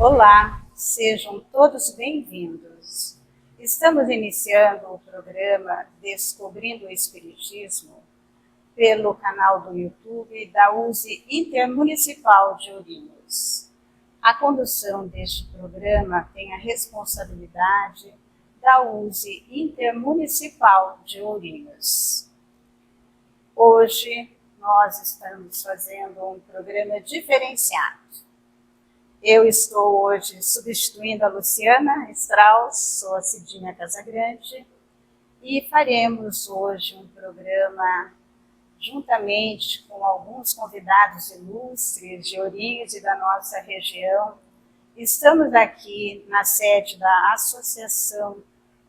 Olá, sejam todos bem-vindos. Estamos iniciando o programa Descobrindo o Espiritismo pelo canal do YouTube da USE Intermunicipal de Ourinhos. A condução deste programa tem a responsabilidade da USE Intermunicipal de Ourinhos. Hoje nós estamos fazendo um programa diferenciado. Eu estou hoje substituindo a Luciana Strauss, sou a Cidinha Casagrande, e faremos hoje um programa juntamente com alguns convidados ilustres de Ourinhos e da nossa região. Estamos aqui na sede da Associação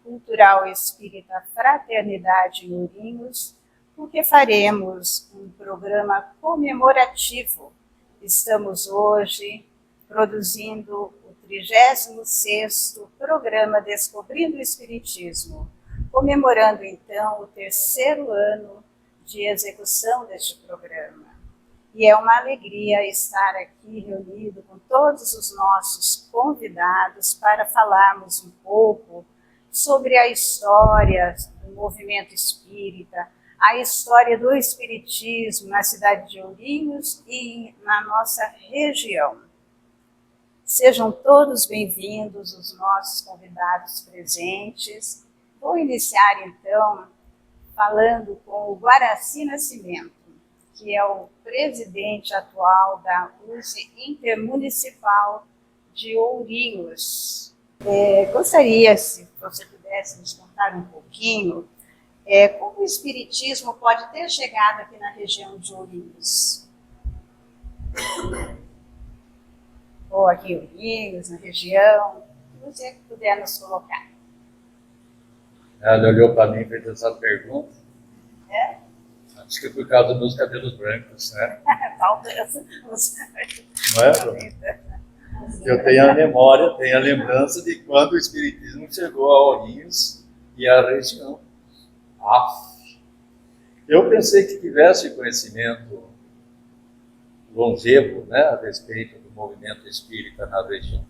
Cultural Espírita Fraternidade em Ourinhos, porque faremos um programa comemorativo. Estamos hoje produzindo o 36º programa Descobrindo o Espiritismo, comemorando então o 3º ano de execução deste programa. E é uma alegria estar aqui reunido com todos os nossos convidados para falarmos um pouco sobre a história do movimento espírita, a história do espiritismo na cidade de Ourinhos e na nossa região. Sejam todos bem-vindos, os nossos convidados presentes. Vou iniciar, então, falando com o Guaraci Nascimento, que é o presidente atual da USE Intermunicipal de Ourinhos. Gostaria, se você pudesse nos contar um pouquinho, como o Espiritismo pode ter chegado aqui na região de Ourinhos? Ou aqui em Ourinhos, na região, o que você puder nos colocar. Ela olhou para mim e fez essa pergunta. É? Acho que é por causa dos meus cabelos brancos, né? Talvez. Não é, Bruno? Eu tenho a memória, tenho a lembrança de quando o Espiritismo chegou a Ourinhos e à região. Eu pensei que tivesse conhecimento longevo, né, a respeito do movimento espírita na região.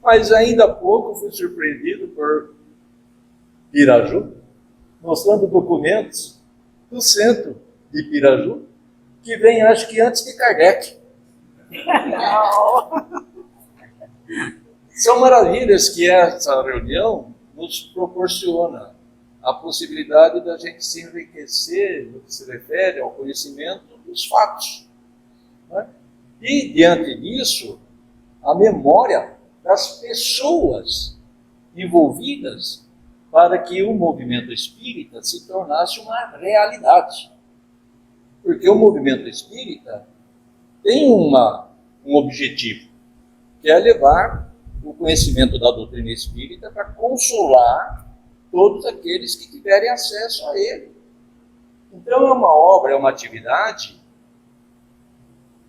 Mas ainda há pouco fui surpreendido por Piraju, mostrando documentos do centro de Piraju, que vem, acho que antes de Kardec. São maravilhas que essa reunião nos proporciona a possibilidade da gente se enriquecer no que se refere ao conhecimento dos fatos. Né? E, diante disso, a memória das pessoas envolvidas para que o movimento espírita se tornasse uma realidade. Porque o movimento espírita tem um objetivo, que é levar o conhecimento da doutrina espírita para consolar todos aqueles que tiverem acesso a ele. Então é uma obra, é uma atividade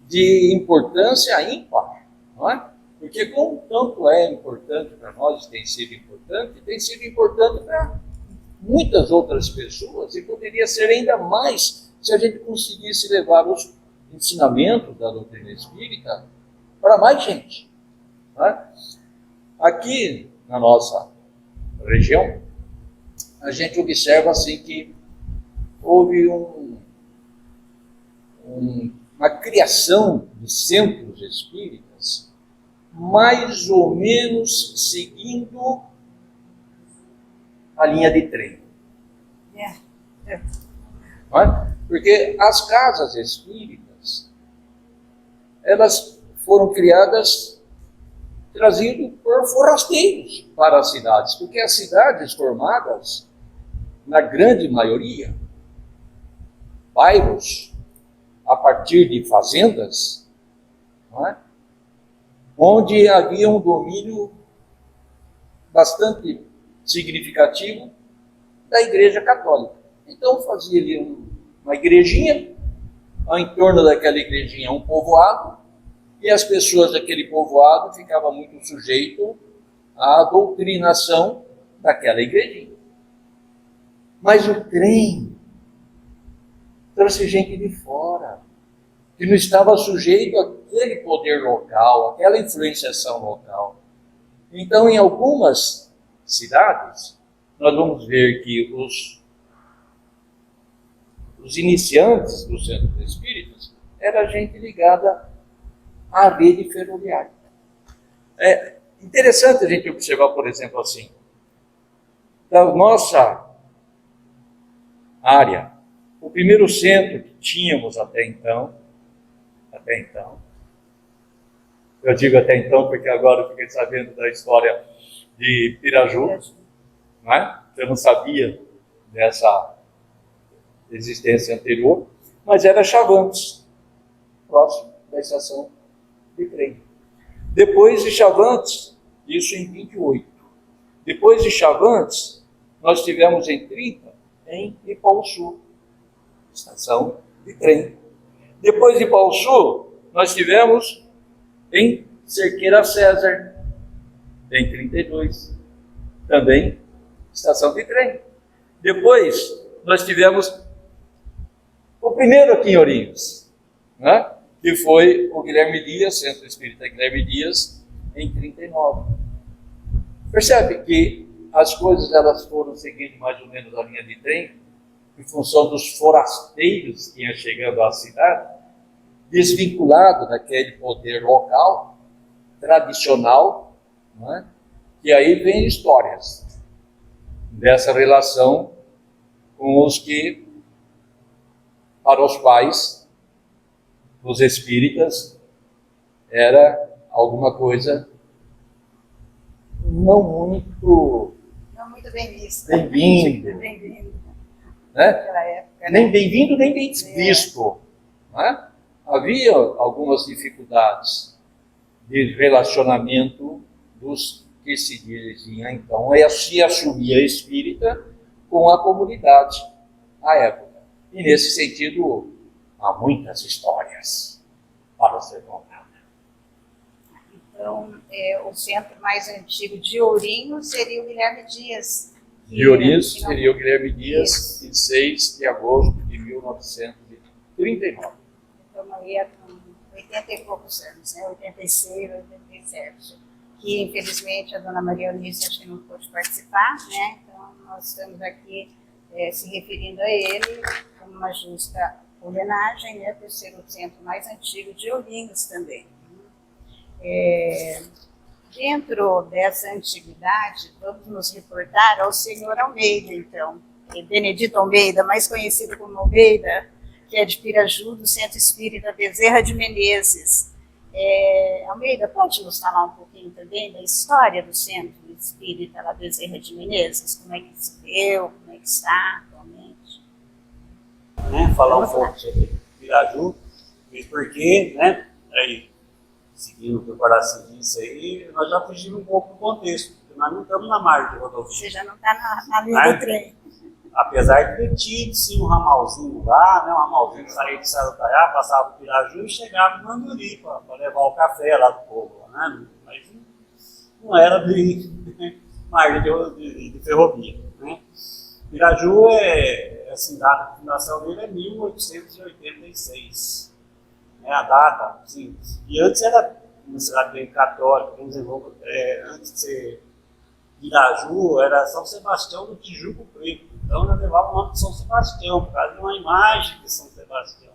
de importância ímpar, não é? Porque como tanto é importante para nós, tem sido importante para muitas outras pessoas, e poderia ser ainda mais se a gente conseguisse levar os ensinamentos da doutrina espírita para mais gente. Não é? Aqui na nossa região, a gente observa assim que houve uma criação de centros espíritas, mais ou menos seguindo a linha de trem. Não é? Porque as casas espíritas, elas foram criadas trazidas por forasteiros para as cidades, porque as cidades formadas, na grande maioria, bairros a partir de fazendas, não é? Onde havia um domínio bastante significativo da Igreja Católica. Então fazia ali uma igrejinha, em torno daquela igrejinha um povoado, e as pessoas daquele povoado ficavam muito sujeitas à doutrinação daquela igrejinha. Mas o trem trouxe gente de fora, que não estava sujeito àquele poder local, àquela influenciação local. Então, em algumas cidades, nós vamos ver que os iniciantes dos centros espíritas era gente ligada à rede ferroviária. É interessante a gente observar, por exemplo, assim, da nossa área, o primeiro centro que tínhamos até então, eu digo até então porque agora eu fiquei sabendo da história de Piraju, não é? Eu não sabia dessa existência anterior, mas era Chavantes, próximo da estação de trem. Depois de Chavantes, isso em 28. Depois de Chavantes, nós tivemos em 30, em Ipaussu, estação de trem. Depois de Ipaussu, nós tivemos em Cerqueira César, em 32, também estação de trem. Depois, nós tivemos o primeiro aqui em Ourinhos, né? Que foi o Guilherme Dias, Centro Espírita Guilherme Dias, em 39. Percebe que as coisas elas foram seguindo mais ou menos a linha de trem, em função dos forasteiros que iam chegando à cidade, desvinculado daquele poder local, tradicional, não é? E aí vem histórias dessa relação com os que, para os quais, os espíritas, era alguma coisa não muito bem visto. Bem-vindo. Bem-vindo. Né? Naquela época, Nem bem-vindo, nem bem visto. Né? Havia algumas dificuldades de relacionamento dos que se diziam então, se assumia espírita com a comunidade à época. E nesse sentido, há muitas histórias para ser contadas. Então, o centro mais antigo de Ourinhos seria o Guilherme Dias. De Ourinhos seria o Guilherme Dias, em 6 de agosto de 1939. Então, aí é com 80 e poucos anos, né? 86, 87. Que, infelizmente, a dona Maria Eunice acho que não pôde participar, né? Então, nós estamos aqui se referindo a ele como uma justa homenagem, né? Por ser o centro mais antigo de Ourinhos também. Dentro dessa antiguidade, vamos nos reportar ao senhor Almeida, então. Benedito Almeida, mais conhecido como Almeida, que é de Piraju, do Centro Espírita Bezerra de Menezes. Almeida, pode nos falar um pouquinho também da história do Centro Espírita lá Bezerra de Menezes? Como é que se deu, como é que está atualmente? Falar um pouco sobre Piraju, e porque, aí, seguindo o que o Coração disse aí, nós já fugimos um pouco do contexto, porque nós não estamos na margem de rodovia. Você já não está na linha do trem. Apesar de ter tido, sim, um ramalzinho lá, um ramalzinho que saía de Sarutaiá, passava por Piraju e chegava em Manduri para levar o café lá do povo, né? Mas não era de margem de ferrovia, né? Piraju assim, a fundação dele é 1886. A data, sim. E antes era uma cidade bem católica, por exemplo, antes de ser Piraju, era São Sebastião do Tijuco Preto. Então, nós levava o nome de São Sebastião, por causa de uma imagem de São Sebastião.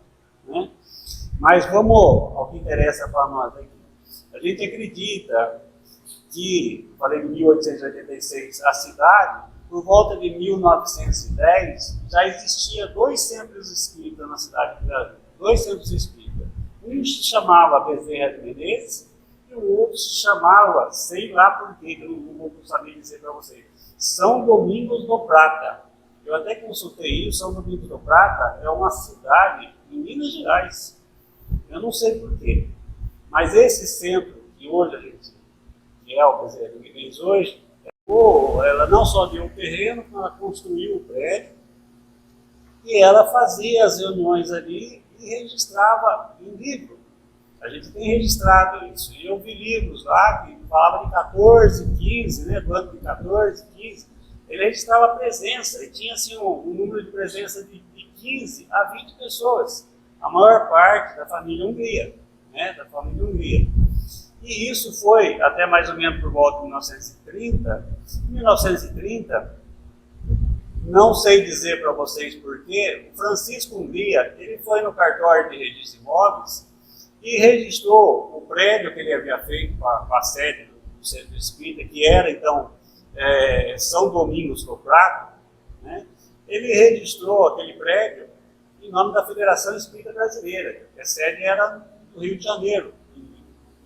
Né? Mas vamos ao que interessa para nós aqui. A gente acredita que, falei de 1886, a cidade, por volta de 1910, já existia 2 centros espíritas na cidade de Piraju. 2 centros espíritas. Um se chamava Bezerra de Menezes e o outro se chamava, sei lá por quê, eu não vou saber dizer para vocês, São Domingos do Prata. Eu até consultei isso, São Domingos do Prata é uma cidade em Minas Gerais. Eu não sei por quê. Mas esse centro que hoje a gente, que é o Bezerra de Menezes hoje, ela não só deu o terreno, como ela construiu o prédio e ela fazia as reuniões ali e registrava em livro. A gente tem registrado isso. E eu vi livros lá que falavam de 14, 15, do ano de 14, 15. Ele registrava a presença e tinha assim, um número de presença de 15 a 20 pessoas. a maior parte da família Hungria, né, da família Hungria. E isso foi até mais ou menos por volta de 1930. Em 1930, não sei dizer para vocês porquê, o Francisco Hungria, ele foi no cartório de registro de imóveis e registrou o prédio que ele havia feito para a sede do Centro Espírita, que era então São Domingos do Prado, né? Ele registrou aquele prédio em nome da Federação Espírita Brasileira, que a sede era do Rio de Janeiro,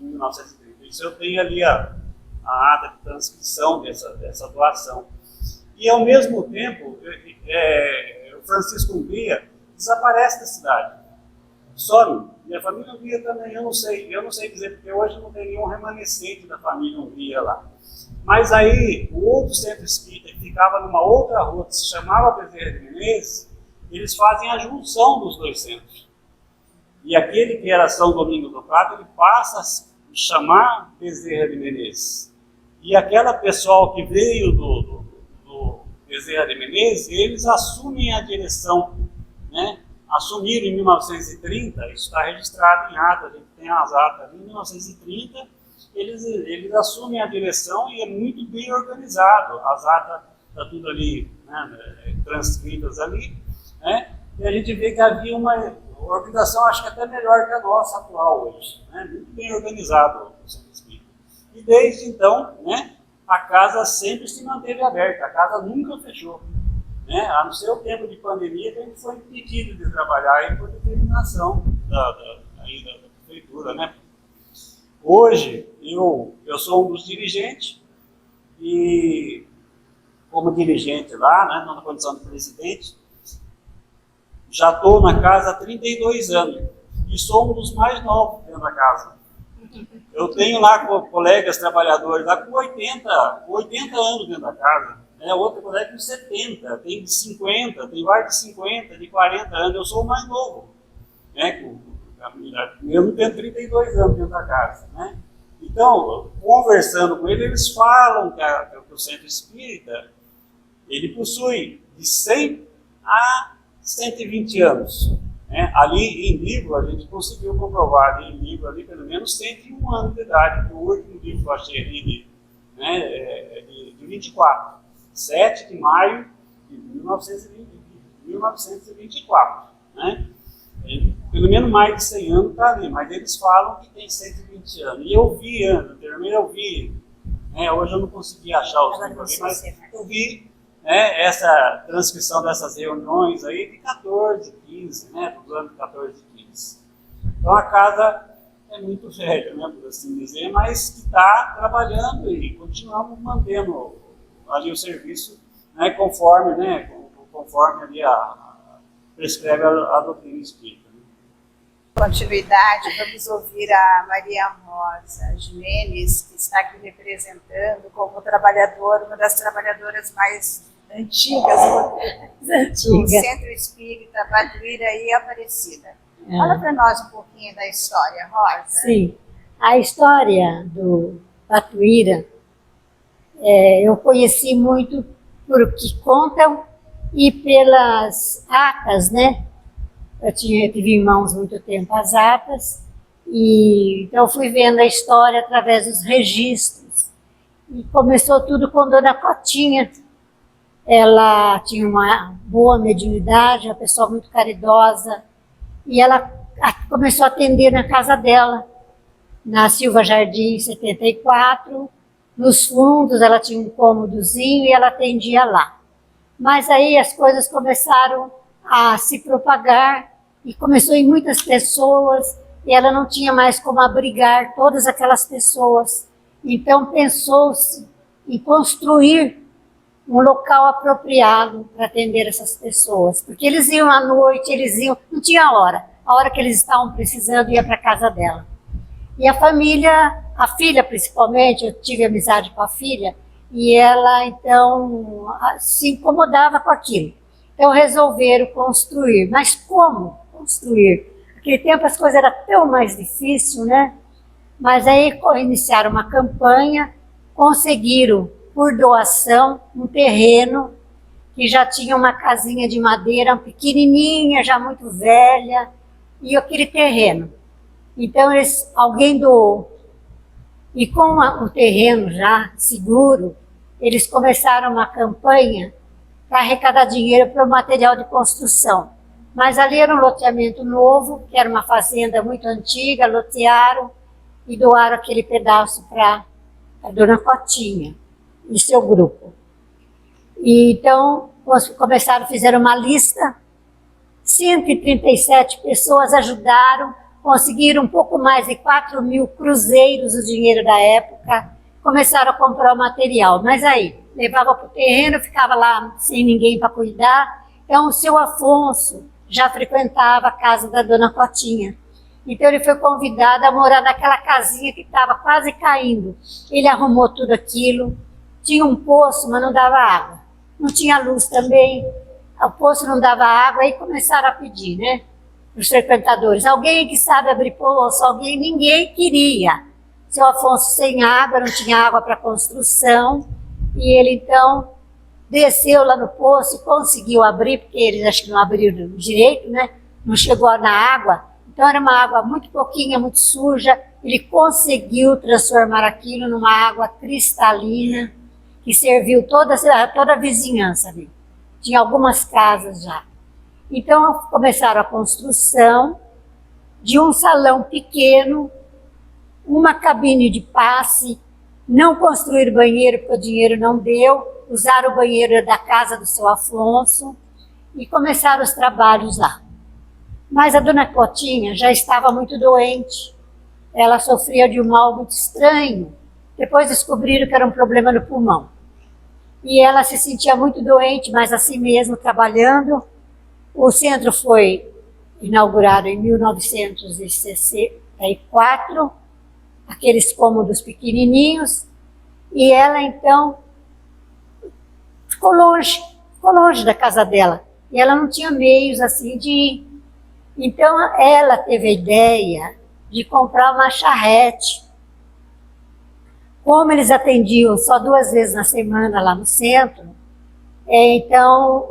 em 1930. Isso eu tenho ali a ata de transcrição dessa doação. E ao mesmo tempo, o Francisco Hungria desaparece da cidade, some. E a família Hungria também, eu não sei dizer, porque hoje não tem nenhum remanescente da família Hungria lá. Mas aí, o outro centro espírita, que ficava numa outra rua, que se chamava Bezerra de Menezes, eles fazem a junção dos dois centros. E aquele que era São Domingos do Prado, ele passa a chamar Bezerra de Menezes. E aquela pessoal que veio do Bezerra de Menezes, eles assumem a direção, né? Assumiram em 1930, isso está registrado em ata, a gente tem as atas ali, em 1930, eles assumem a direção e é muito bem organizado, as atas estão tudo ali, né, transcritas ali, né? E a gente vê que havia uma organização, acho que até melhor que a nossa atual hoje, né? Muito bem organizado o Centro Espírita. E desde então, né, a casa sempre se manteve aberta, a casa nunca fechou. Né? A não ser o tempo de pandemia que a gente foi impedido de trabalhar aí por determinação da prefeitura. Né? Hoje, eu sou um dos dirigentes e, como dirigente lá, né, na condição de presidente, já estou na casa há 32 anos e sou um dos mais novos dentro da casa. Eu tenho lá colegas trabalhadores lá com 80 anos dentro da casa. Outro colega com 70, tem de 50, tem mais de 50, de 40 anos. Eu sou o mais novo. Né? Eu não tenho 32 anos dentro da casa. Né? Então, conversando com eles falam que o Centro Espírita ele possui de 100 a 120 anos. Né? Ali em livro, a gente conseguiu comprovar ali, em livro ali, pelo menos 101 anos de idade, que o último livro que eu achei ali de 24, 7 de maio de 1924. Né? Pelo menos mais de 100 anos está ali, mas eles falam que tem 120 anos. E eu vi, hoje eu não consegui achar os livros ali, mas eu vi essa transcrição dessas reuniões aí de 14, 15, né, dos anos 14 e 15. Então a casa é muito velha, né, por assim dizer, mas que está trabalhando e continuamos mantendo ali o serviço, né, conforme ali prescreve a doutrina espírita. Continuidade, vamos ouvir a Maria Rosa Jimenez, que está aqui representando como trabalhadora, uma das trabalhadoras mais antigas do Centro Espírita Patuíra e Aparecida. Fala para nós um pouquinho da história, Rosa. Sim, a história do Patuíra eu conheci muito por que contam e pelas atas, né? Eu tive em mãos muito tempo as atas, e então fui vendo a história através dos registros. E começou tudo com Dona Cotinha. Ela tinha uma boa mediunidade, uma pessoa muito caridosa, e ela começou a atender na casa dela, na Silva Jardim 74, nos fundos ela tinha um cômodozinho e ela atendia lá. Mas aí as coisas começaram a se propagar e começou em muitas pessoas e ela não tinha mais como abrigar todas aquelas pessoas. Então pensou-se em construir um local apropriado para atender essas pessoas, porque eles iam à noite, não tinha hora, a hora que eles estavam precisando ia para a casa dela. E a família, a filha principalmente, eu tive amizade com a filha, e ela então se incomodava com aquilo. Então resolveram construir, mas como construir? Naquele tempo as coisas eram tão mais difíceis, né? Mas aí iniciaram uma campanha, conseguiram por doação um terreno que já tinha uma casinha de madeira pequenininha, já muito velha, e aquele terreno. Então alguém doou. E com o terreno já seguro, eles começaram uma campanha para arrecadar dinheiro para o material de construção. Mas ali era um loteamento novo, que era uma fazenda muito antiga, lotearam e doaram aquele pedaço para a dona Cotinha e seu grupo. E então fizeram uma lista, 137 pessoas ajudaram, conseguiram um pouco mais de 4.000 cruzeiros, o dinheiro da época, começaram a comprar o material. Mas aí, levava para o terreno, ficava lá sem ninguém para cuidar. Então o seu Afonso já frequentava a casa da dona Cotinha. Então ele foi convidado a morar naquela casinha que estava quase caindo. Ele arrumou tudo aquilo, tinha um poço, mas não dava água. Não tinha luz também, o poço não dava água, aí começaram a pedir, né? Os frequentadores, alguém que sabe abrir poço, ninguém queria. Seu Afonso sem água, não tinha água para construção, e ele então desceu lá no poço e conseguiu abrir, porque eles acho que não abriram direito, né? Não chegou na água, então era uma água muito pouquinha, muito suja. Ele conseguiu transformar aquilo numa água cristalina, que serviu toda a vizinhança ali. Tinha algumas casas já. Então começaram a construção de um salão pequeno, uma cabine de passe, não construíram banheiro porque o dinheiro não deu, usaram o banheiro da casa do seu Afonso e começaram os trabalhos lá. Mas a dona Cotinha já estava muito doente, ela sofria de um mal muito estranho. Depois descobriram que era um problema no pulmão. E ela se sentia muito doente, mas assim mesmo, trabalhando. O centro foi inaugurado em 1964, aqueles cômodos pequenininhos, e ela então ficou longe da casa dela. E ela não tinha meios assim de ir. Então ela teve a ideia de comprar uma charrete. Como eles atendiam só 2 vezes na semana lá no centro, então,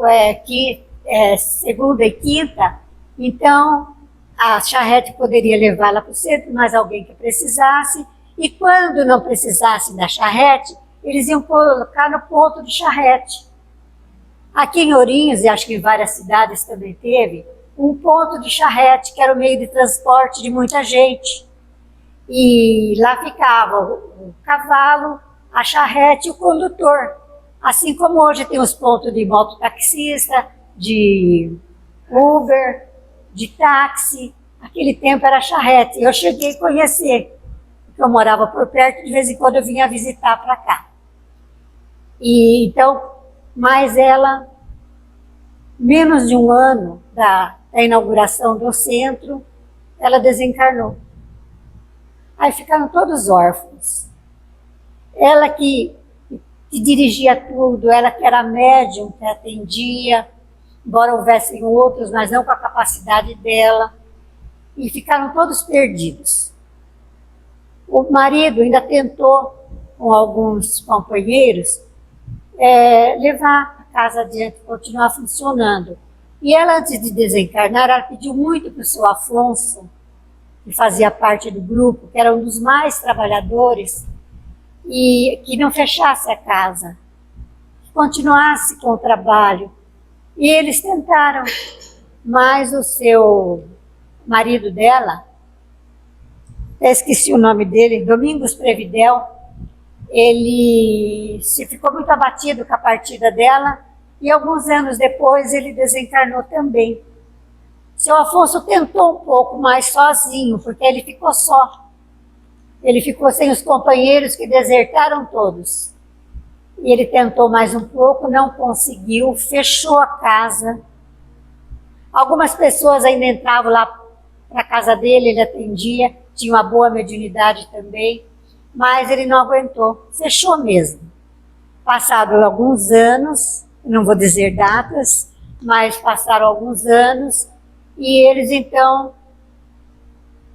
segunda e quinta, então a charrete poderia levá-la para o centro, mais alguém que precisasse, e quando não precisasse da charrete, eles iam colocar no ponto de charrete. Aqui em Ourinhos, e acho que em várias cidades também teve, um ponto de charrete, que era o meio de transporte de muita gente. E lá ficava o cavalo, a charrete e o condutor. Assim como hoje tem os pontos de mototaxista, de Uber, de táxi, aquele tempo era charrete. Eu cheguei a conhecer, porque eu morava por perto, de vez em quando eu vinha visitar para cá. E então, mas ela, menos de 1 ano da inauguração do centro, ela desencarnou. Aí ficaram todos órfãos. Ela que dirigia tudo, ela que era médium, que atendia, embora houvessem outros, mas não com a capacidade dela, e ficaram todos perdidos. O marido ainda tentou, com alguns companheiros, levar a casa adiante, continuar funcionando. E ela, antes de desencarnar, ela pediu muito para o seu Afonso, que fazia parte do grupo, que era um dos mais trabalhadores, e que não fechasse a casa, que continuasse com o trabalho. E eles tentaram, mas o seu marido dela, até esqueci o nome dele, Domingos Previdel, ele ficou muito abatido com a partida dela, e alguns anos depois ele desencarnou também. Seu Afonso tentou um pouco mais sozinho, porque ele ficou só. Ele ficou sem os companheiros, que desertaram todos. E ele tentou mais um pouco, não conseguiu, fechou a casa. Algumas pessoas ainda entravam lá para a casa dele, ele atendia, tinha uma boa mediunidade também, mas ele não aguentou, fechou mesmo. Passaram alguns anos, não vou dizer datas, mas passaram alguns anos, e eles então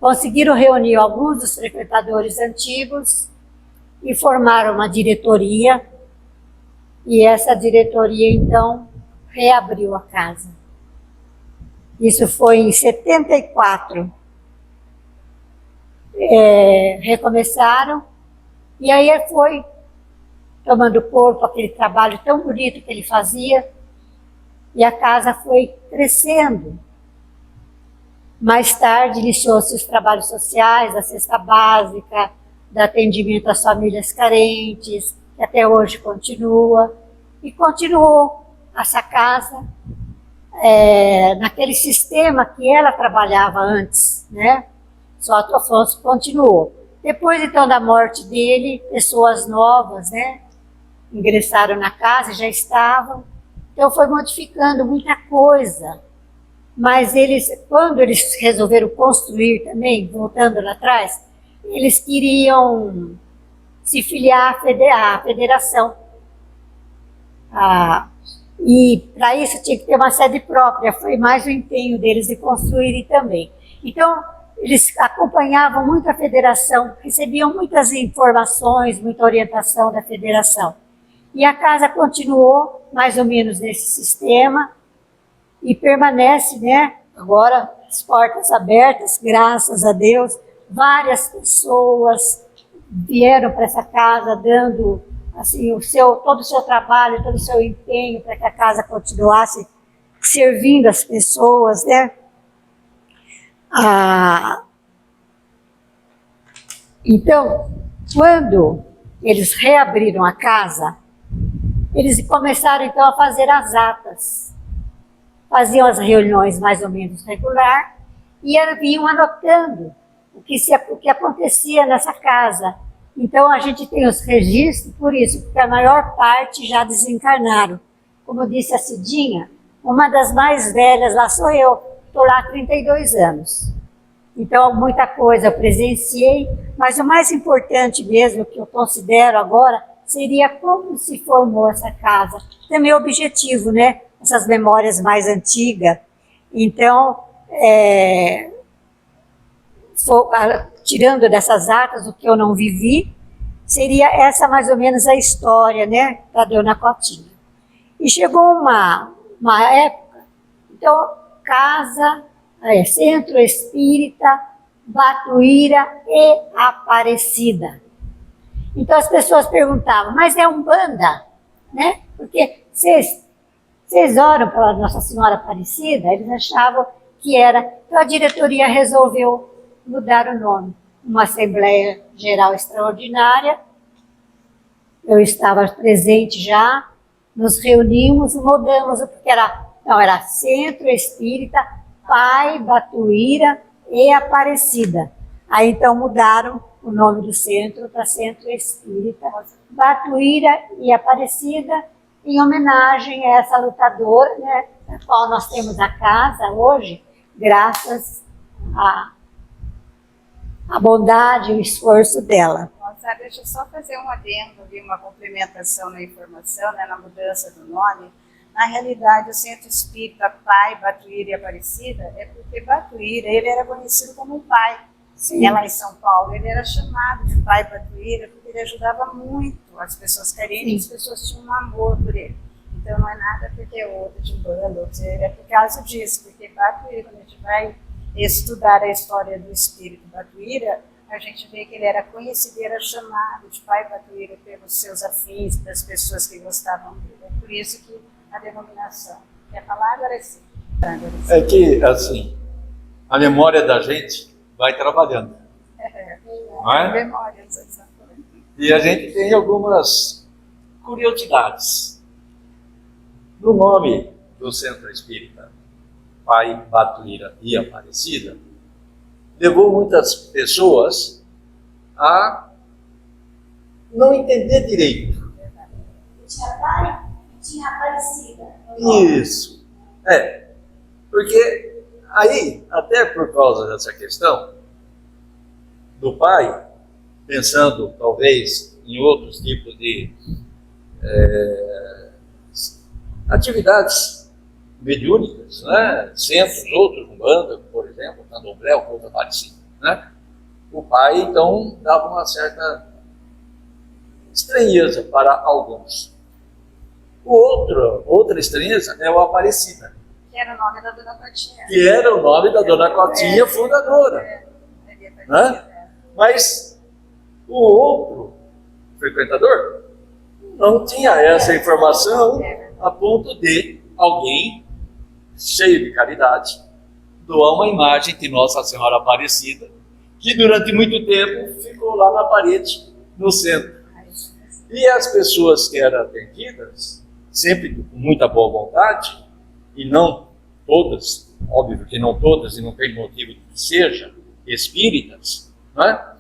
conseguiram reunir alguns dos frequentadores antigos e formaram uma diretoria, e essa diretoria então reabriu a casa. Isso foi em 74. Recomeçaram, e aí ele foi tomando corpo, aquele trabalho tão bonito que ele fazia, e a casa foi crescendo. Mais tarde, iniciou-se os trabalhos sociais, da cesta básica, do atendimento às famílias carentes, que até hoje continua, e continuou essa casa naquele sistema que ela trabalhava antes, né? Só que o Afonso continuou. Depois, então, da morte dele, pessoas novas, né, ingressaram na casa, já estavam, então foi modificando muita coisa. Mas quando eles resolveram construir também, voltando lá atrás, eles queriam se filiar à federação. E para isso tinha que ter uma sede própria, foi mais o empenho deles de construírem também. Então, eles acompanhavam muito a federação, recebiam muitas informações, muita orientação da federação. E a casa continuou mais ou menos nesse sistema, e permanece, né? Agora, as portas abertas, graças a Deus. Várias pessoas vieram para essa casa dando assim, todo o seu trabalho, todo o seu empenho para que a casa continuasse servindo as pessoas, né? Então, quando eles reabriram a casa, eles começaram então a fazer as atas. Faziam as reuniões mais ou menos regular e vinham anotando o que acontecia nessa casa. Então a gente tem os registros por isso, porque a maior parte já desencarnaram. Como disse a Cidinha, uma das mais velhas lá sou eu, estou lá há 32 anos. Então muita coisa eu presenciei, mas o mais importante mesmo que eu considero agora seria como se formou essa casa. Também o objetivo, né? Essas memórias mais antigas. Então, tirando dessas atas o que eu não vivi, seria essa mais ou menos a história, né, da Dona Cotinha. E chegou uma época, então, casa, Centro Espírita, Batuíra e Aparecida. Então as pessoas perguntavam, mas é Umbanda, né? Porque vocês oram pela Nossa Senhora Aparecida? Eles achavam que era. Então a diretoria resolveu mudar o nome. Uma Assembleia Geral Extraordinária. Eu estava presente já. Nos reunimos, mudamos, porque era Centro Espírita, Pai, Batuíra e Aparecida. Aí então mudaram o nome do centro para Centro Espírita, Batuíra e Aparecida, em homenagem a essa lutadora, né, da qual nós temos a casa hoje, graças à bondade e o esforço dela. Nossa, deixa eu só fazer um adendo, uma complementação na informação, né, na mudança do nome. Na realidade, o Centro Espírita Pai, Batuíra e Aparecida é porque Batuíra ele era conhecido como um pai. Sim. Lá em São Paulo, ele era chamado de Pai Batuíra porque ele ajudava muito as pessoas carentes, as pessoas tinham um amor por ele. Então não é nada porque é outro de banda, é por causa disso, porque Batuíra, quando a gente vai estudar a história do espírito Batuíra, a gente vê que ele era conhecido, era chamado de Pai Batuíra pelos seus afins, das pessoas que gostavam dele. É por isso que a denominação. Quer falar agora sim? É que, assim, a memória da gente vai trabalhando. Não é? Memórias, exatamente. E a gente tem algumas curiosidades. No nome do Centro Espírita, Pai, Batuíra e Aparecida, levou muitas pessoas a não entender direito. Tinha Pai e tinha Aparecida. Isso. Porque aí, até por causa dessa questão do pai, pensando talvez em outros tipos de atividades mediúnicas, né? Centros, outros, Umbanda, por exemplo, Candomblé, ou coisa parecida, né? O pai, então, dava uma certa estranheza para alguns. Outra estranheza é o Aparecida. Que era o nome da Dona Cotinha. Que era o nome da Dona Cotinha, fundadora. Né? Mas o outro frequentador não tinha essa informação a ponto de alguém, cheio de caridade, doar uma imagem de Nossa Senhora Aparecida, que durante muito tempo ficou lá na parede, no centro. E as pessoas que eram atendidas, sempre com muita boa vontade, e não todas, óbvio que não todas, e não tem motivo de que seja, espíritas, né?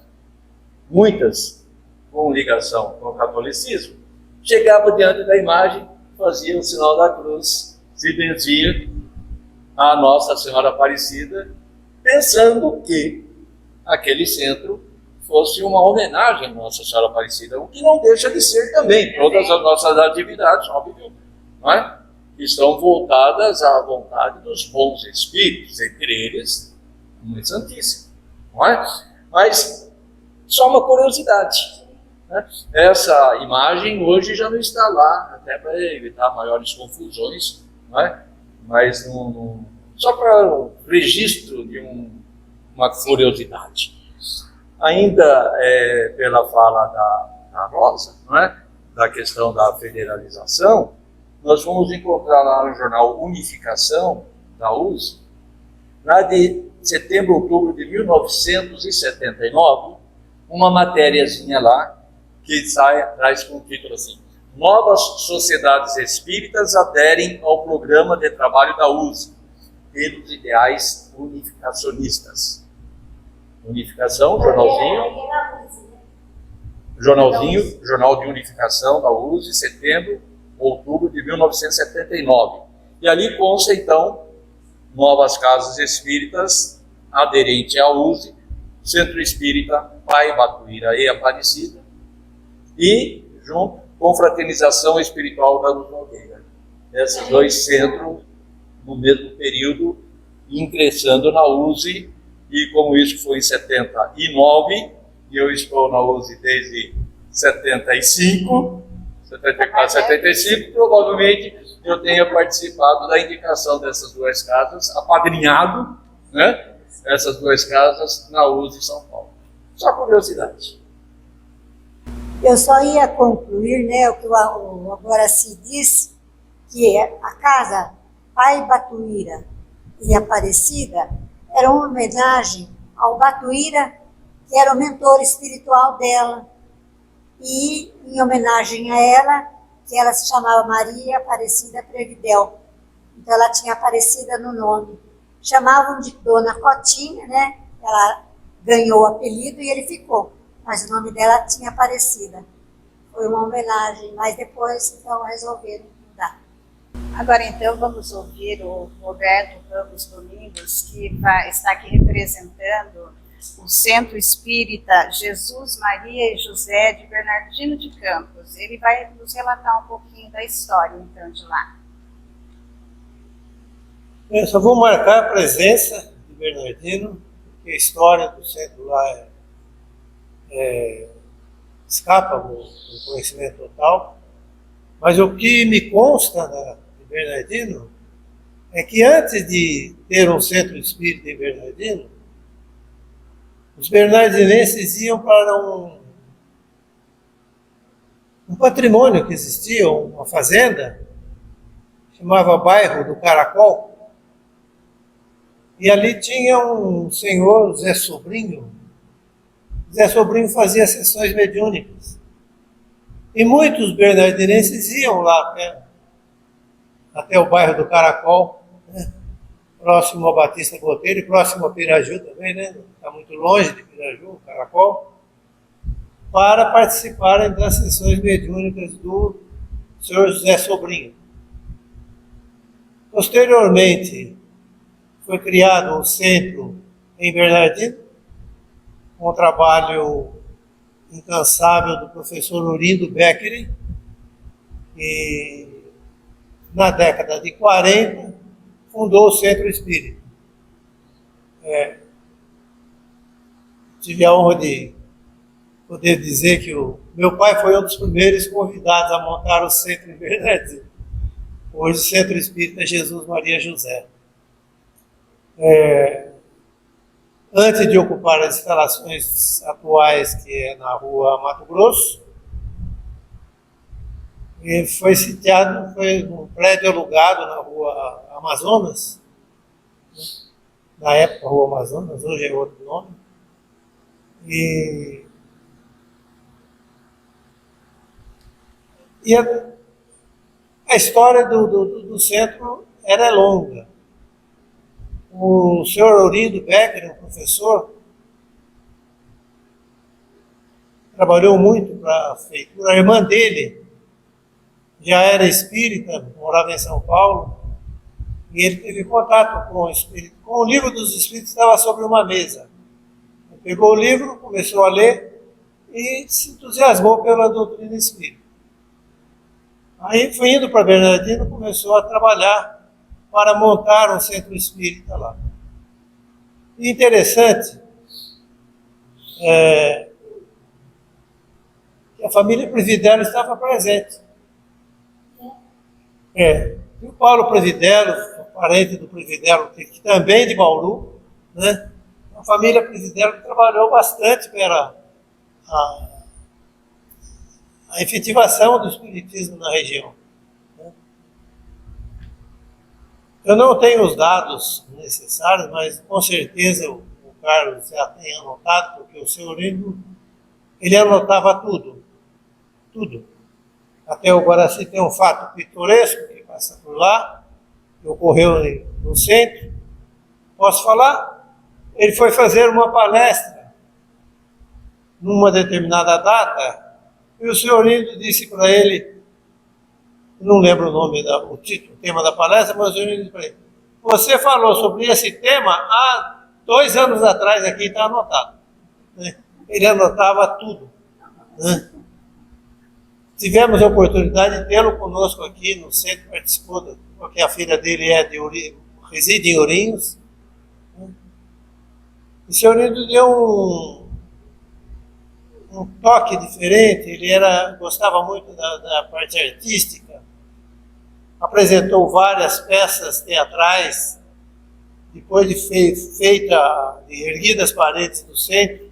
Muitas com ligação com o catolicismo, chegavam diante da imagem, faziam o sinal da cruz, se benziam a Nossa Senhora Aparecida, pensando que aquele centro fosse uma homenagem à Nossa Senhora Aparecida, o que não deixa de ser também. Todas as nossas atividades, óbvio, não é? Estão voltadas à vontade dos bons espíritos, entre eles, a Mãe Santíssima, não é? Mas só uma curiosidade, né? Essa imagem hoje já não está lá, até para evitar maiores confusões, não é? Mas só para o registro de uma curiosidade. Ainda pela fala da Rosa, não é? Da questão da federalização, nós vamos encontrar lá no jornal Unificação, da USE, lá de setembro, outubro de 1979, uma matériazinha lá que traz com o título assim: Novas sociedades espíritas aderem ao programa de trabalho da USE, pelos ideais unificacionistas. Unificação, Jornal de Unificação da USE, setembro, outubro de 1979. E ali consta, então, novas casas espíritas aderentes à USE, Centro Espírita Pai Batuíra e Aparecida, e, junto, Confraternização Espiritual da Luz Nogueira. Esses dois centros, no mesmo período, ingressando na USE, e como isso foi em 79, e eu estou na USE desde 75, 74, 75, provavelmente eu tenha participado da indicação dessas duas casas, apadrinhado, né, essas duas casas na USE São Paulo. Só curiosidade. Eu só ia concluir, né, o que o Aguaraci disse, que a casa Pai Batuíra e Aparecida era uma homenagem ao Batuíra, que era o mentor espiritual dela, e em homenagem a ela, que ela se chamava Maria Aparecida Previdel. Então ela tinha Aparecida no nome. Chamavam de Dona Cotinha, né? Ela ganhou o apelido e ele ficou, mas o nome dela tinha Aparecida. Foi uma homenagem, mas depois então resolveram mudar. Agora então vamos ouvir o Roberto Ramos Domingos, que está aqui representando o Centro Espírita Jesus, Maria e José de Bernardino de Campos. Ele vai nos relatar um pouquinho da história então de lá. Eu só vou marcar a presença de Bernardino, porque a história do centro lá escapa do conhecimento total, mas o que me consta de Bernardino é que antes de ter um centro espírita em Bernardino, os bernardinenses iam para um patrimônio que existia, uma fazenda, chamava Bairro do Caracol, e ali tinha um senhor, Zé Sobrinho. Zé Sobrinho fazia sessões mediúnicas. E muitos bernardinenses iam lá até o bairro do Caracol, né? Próximo a Batista Botelho, e próximo a Piraju também, né? Está muito longe de Piraju, o Caracol, para participarem das sessões mediúnicas do senhor José Sobrinho. Posteriormente, foi criado um centro em Bernardino, com o trabalho incansável do professor Urindo Beckeri, e na década de 40 fundou o Centro Espírita. Tive a honra de poder dizer que o meu pai foi um dos primeiros convidados a montar o centro em Bernardino. hoje Centro Espírita Jesus Maria José. Antes de ocupar as instalações atuais, que é na rua Mato Grosso, ele foi sitiado, foi num prédio alugado na rua Amazonas, na época Rua Amazonas, hoje é outro nome, e a história do centro era longa. O senhor Aurindo Becker, um professor, trabalhou muito para a feitura. A irmã dele já era espírita, morava em São Paulo, e ele teve contato com o espírito. Com o livro dos espíritos estava sobre uma mesa. Ele pegou o livro, começou a ler e se entusiasmou pela doutrina espírita. Aí foi indo para Bernardino, começou a trabalhar para montar um centro espírita lá. E interessante que a família Previdelo estava presente. E o Paulo Previdelo, parente do Previdelo, que também é de Bauru, né? A família Previdelo trabalhou bastante pela a efetivação do espiritismo na região. Eu não tenho os dados necessários, mas com certeza o Carlos já tem anotado, porque o senhor ele anotava tudo. Tudo. Até o Guaraci tem um fato pitoresco que passa por lá, que ocorreu no centro. Posso falar? Ele foi fazer uma palestra numa determinada data, e o senhor Indo disse para ele, não lembro o nome, o título, o tema da palestra, mas o senhor Indo disse para ele, você falou sobre esse tema há 2 anos atrás, aqui está anotado. Ele anotava tudo. Né? Tivemos a oportunidade de tê-lo conosco aqui no centro, participou, porque a filha dele reside em Ourinhos. O senhor Indo deu um toque diferente, ele gostava muito da parte artística, apresentou várias peças teatrais, depois de erguidas as paredes do centro,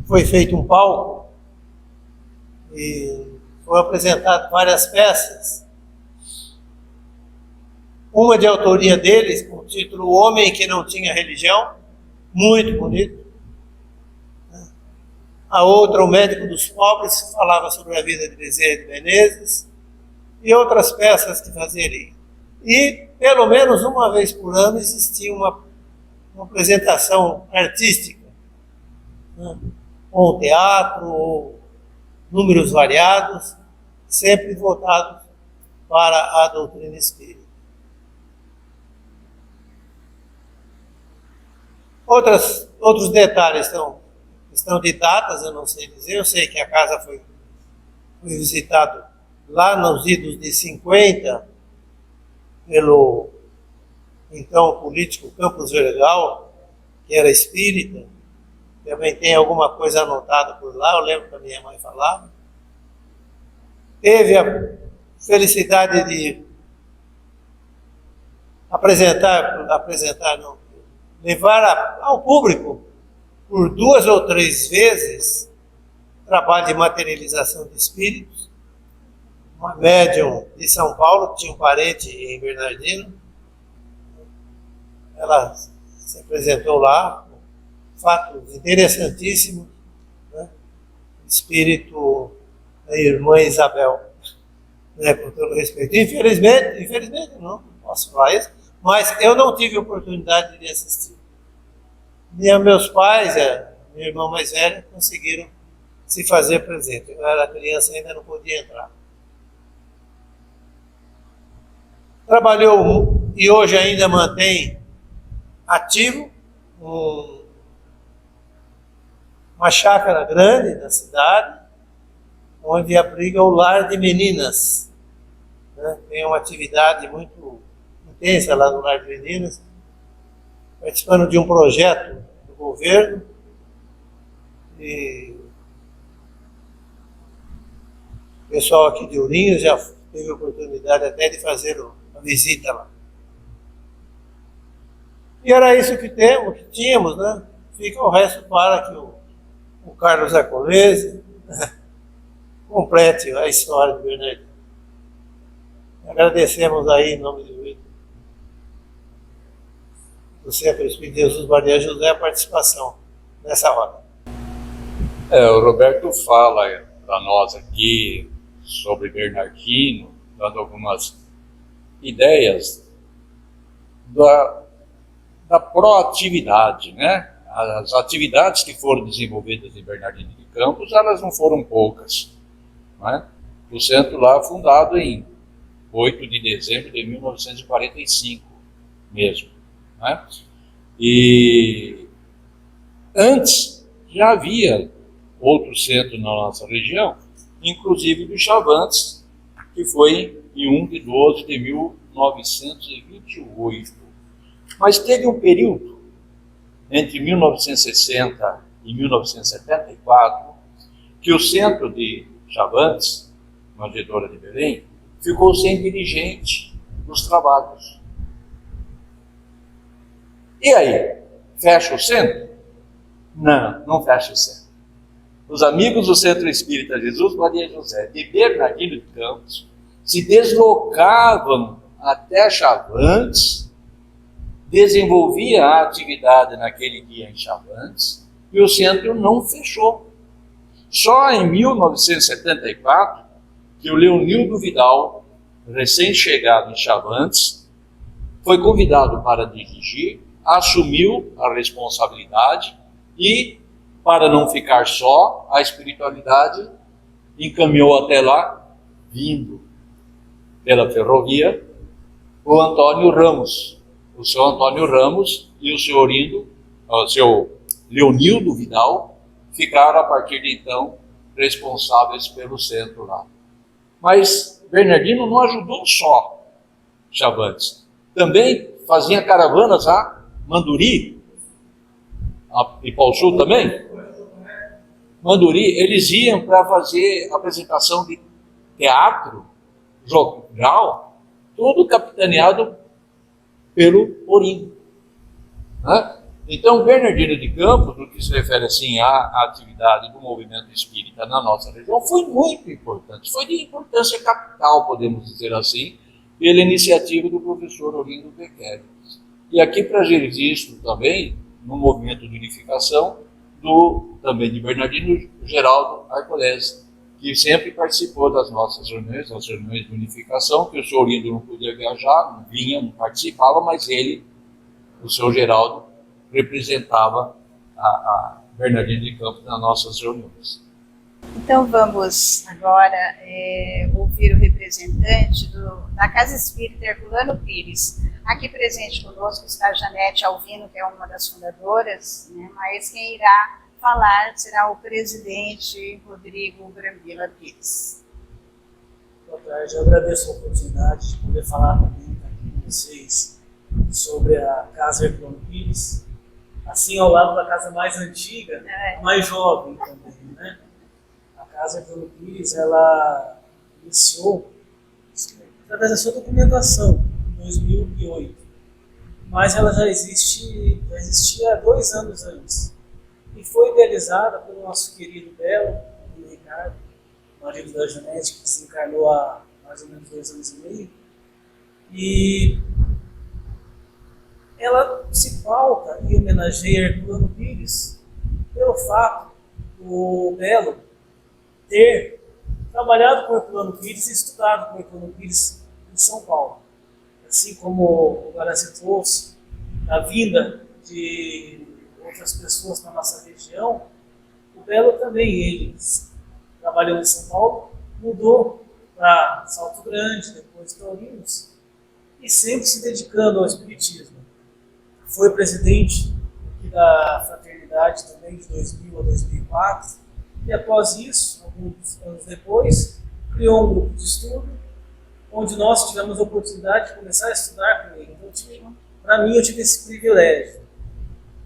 foi feito um palco, e foi apresentado várias peças, uma de autoria deles, com o título O Homem que Não Tinha Religião, muito bonito. A outra, O Médico dos Pobres, que falava sobre a vida de Bezerra de Menezes, e outras peças que fazia ali. E, pelo menos uma vez por ano, existia uma apresentação artística, né? Ou teatro, ou números variados, sempre voltados para a doutrina espírita. Outros detalhes questão de datas, eu não sei dizer. Eu sei que a casa foi visitada lá nos idos de 50 pelo então político Campos Vergal, que era espírita. Também tem alguma coisa anotada por lá, eu lembro que a minha mãe falava. Teve a felicidade de levar ao público por 2 ou 3 vezes trabalho de materialização de espíritos. Uma médium de São Paulo, que tinha um parente em Bernardino, ela se apresentou lá, fatos interessantíssimos, né? Espírito da irmã Isabel, né? Com todo respeito. Infelizmente não posso falar isso, mas eu não tive oportunidade de assistir. Meus pais, minha irmã mais velha, conseguiram se fazer presente. Eu era criança e ainda não podia entrar. Trabalhou e hoje ainda mantém ativo uma chácara grande na cidade, onde abriga o Lar de Meninas. Né? Tem uma atividade muito intensa lá no Lar de Meninas, participando de um projeto do governo, e o pessoal aqui de Ourinhos já teve a oportunidade até de fazer a visita lá. E era isso que tínhamos, né? Fica o resto para que o Carlos Acolese complete a história de Bernardino. Agradecemos aí, em nome do Centro Espírita Jesus Maria José, a participação nessa roda. O Roberto fala para nós aqui sobre Bernardino, dando algumas ideias da proatividade, né? As atividades que foram desenvolvidas em Bernardino de Campos, elas não foram poucas, né? O centro lá fundado em 8 de dezembro de 1945 mesmo, né? E antes já havia outro centro na nossa região, inclusive do Chavantes, que foi em 1 de 12 de 1928. Mas teve um período, entre 1960 e 1974, que o centro de Chavantes, Manjedoura de Belém, ficou sem dirigente dos trabalhos. E aí, fecha o centro? Não, não fecha o centro. Os amigos do Centro Espírita Jesus Maria José de Bernardino de Campos se deslocavam até Chavantes, desenvolvia a atividade naquele dia em Chavantes, e o centro não fechou. Só em 1974, que o Leonildo Vidal, recém-chegado em Chavantes, foi convidado para dirigir, assumiu a responsabilidade e, para não ficar só, a espiritualidade encaminhou até lá, vindo pela ferrovia, o Antônio Ramos, o seu Antônio Ramos e o seu Leonildo Vidal ficaram, a partir de então, responsáveis pelo centro lá. Mas Bernardino não ajudou só Chavantes. Também fazia caravanas a Manduri, a Ipauçu também. Manduri, eles iam para fazer apresentação de teatro, jogal, tudo capitaneado pelo Orim, né? Então, Bernardino de Campos, no que se refere assim à atividade do movimento espírita na nossa região, foi muito importante, foi de importância capital, podemos dizer assim, pela iniciativa do professor Olindo Beccari. E aqui para registro também, no movimento de unificação, também de Bernardino Geraldo Arcolese, que sempre participou das nossas reuniões, das reuniões de unificação, que o senhor Olindo não podia viajar, não vinha, não participava, mas ele, o senhor Geraldo, representava a Bernardino de Campos nas nossas reuniões. Então vamos agora ouvir o representante da Casa Espírita Herculano Pires. Aqui presente conosco está a Janete Alvino, que é uma das fundadoras, né? Mas quem irá falar será o presidente Rodrigo Brambila Pires. Boa tarde, eu agradeço a oportunidade de poder falar também aqui com vocês sobre a Casa Herculano Pires, assim ao lado da casa mais antiga, mais jovem também, né? A Casa Herculano Pires, ela iniciou através da sua documentação, em 2008, mas ela já existia 2 anos antes, e foi idealizada pelo nosso querido Belo, o Ricardo, marido da Janete, que se encarnou há mais ou menos 2 anos e meio, e ela se pauta e homenageia Herculano Pires pelo fato do Belo ter trabalhado com Herculano Pires e estudado com Herculano Pires em São Paulo. Assim como o Guaraci trouxe a vinda de outras pessoas para a nossa região, o Belo também, ele trabalhou em São Paulo, mudou para Salto Grande, depois Taurinos, e sempre se dedicando ao espiritismo. Foi presidente aqui da Fraternidade também de 2000 a 2004, e após isso, alguns anos depois, criou um grupo de estudo, onde nós tivemos a oportunidade de começar a estudar com ele. Então, para mim, eu tive esse privilégio.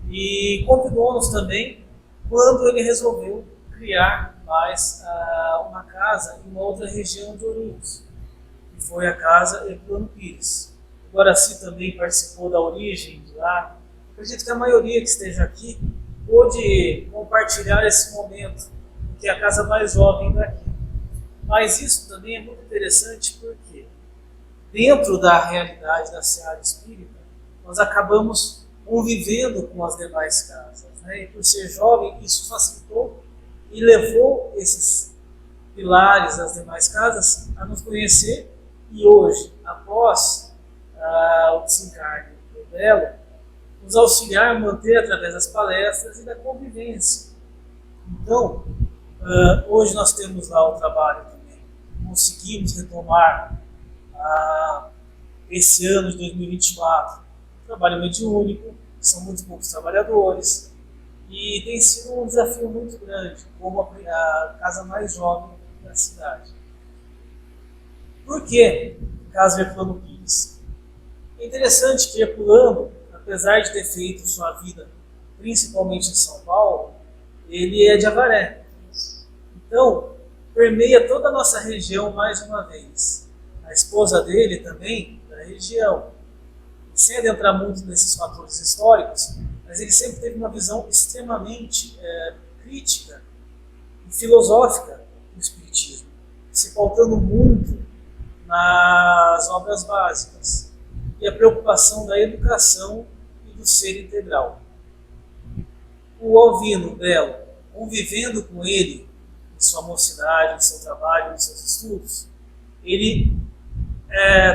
E convidou-nos também quando ele resolveu criar mais uma casa em uma outra região de Ourinhos. que foi a Casa Herculano Pires. O Guaraci também participou da origem de lá. Acredito que a maioria que esteja aqui pôde compartilhar esse momento, que é a casa mais jovem daqui. Mas isso também é muito interessante porque, dentro da realidade da Seara Espírita, nós acabamos convivendo com as demais casas, né? E por ser jovem, isso facilitou e levou esses pilares das demais casas a nos conhecer. E hoje, após o desencarne do Belo, nos auxiliar a manter através das palestras e da convivência. Então, hoje nós temos lá o trabalho também. Conseguimos retomar esse ano de 2024 um trabalho mediúnico, são muito poucos trabalhadores, e tem sido um desafio muito grande, como a casa mais jovem da cidade. Por que Casa Herculano Pires? É interessante que Herculano, apesar de ter feito sua vida principalmente em São Paulo, ele é de Avaré. Então, permeia toda a nossa região mais uma vez. A esposa dele também, da região. Sem adentrar muito nesses fatores históricos, mas ele sempre teve uma visão extremamente crítica e filosófica do Espiritismo, se pautando muito nas obras básicas e a preocupação da educação e do ser integral. O Alvino Belo, convivendo com ele em sua mocidade, em seu trabalho, em seus estudos, ele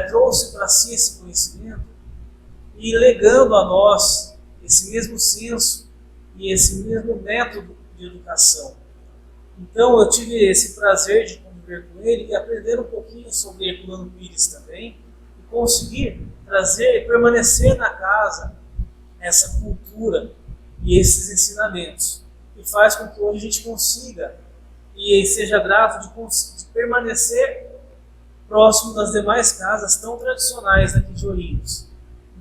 trouxe para si esse conhecimento e legando a nós esse mesmo senso e esse mesmo método de educação. Então eu tive esse prazer de conviver com ele e aprender um pouquinho sobre Herculano Pires também e conseguir trazer e permanecer na casa essa cultura e esses ensinamentos, que faz com que hoje a gente consiga e seja grato de permanecer próximo das demais casas tão tradicionais aqui de Ourinhos.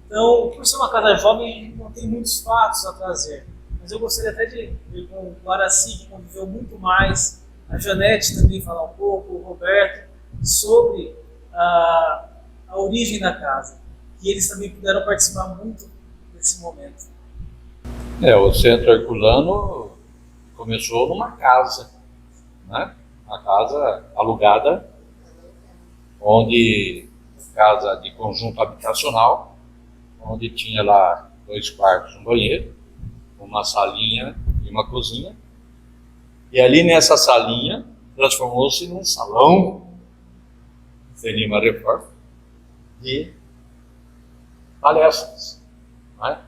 Então, por ser uma casa jovem, não tem muitos fatos a trazer, mas eu gostaria até de ver com o Guaraci, que conviveu muito mais, a Janete também falar um pouco, o Roberto, sobre a origem da casa, que eles também puderam participar muito desse momento. O Centro Herculano começou numa casa, né? Uma casa alugada, casa de conjunto habitacional, onde tinha lá 2 quartos, um banheiro, uma salinha e uma cozinha. E ali nessa salinha transformou-se num salão, seria uma reforma, de palestras, né?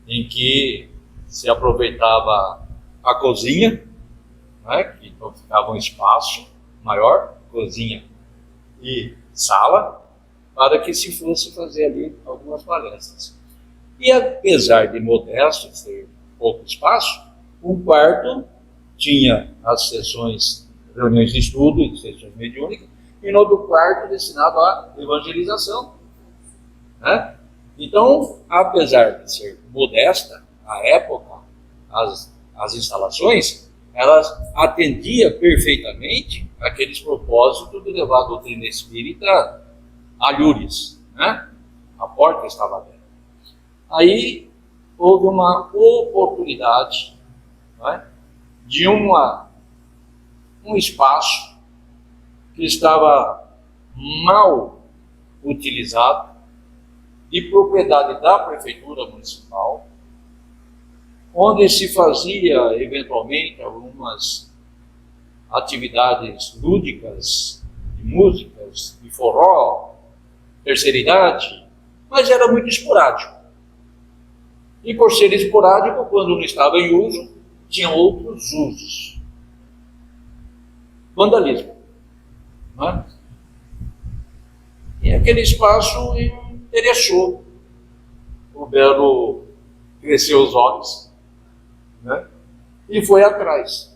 Em que se aproveitava a cozinha, né? Que então ficava um espaço maior, cozinha e sala, para que se fosse fazer ali algumas palestras. E apesar de modesto, ter pouco espaço, um quarto tinha as sessões, reuniões de estudo e sessões mediúnicas, e no outro quarto destinado à evangelização, né? Então, apesar de ser modesta, à época, as instalações, elas atendiam perfeitamente aqueles propósitos de levar a doutrina espírita a Lures, né? A porta estava aberta. Aí houve uma oportunidade, né, de um espaço que estava mal utilizado, de propriedade da Prefeitura Municipal, onde se fazia eventualmente algumas atividades lúdicas, de músicas, de forró, terceira idade, mas era muito esporádico. E por ser esporádico, quando não estava em uso, tinha outros usos. Vandalismo, né? E aquele espaço interessou. O Belo cresceu os olhos, né? E foi atrás.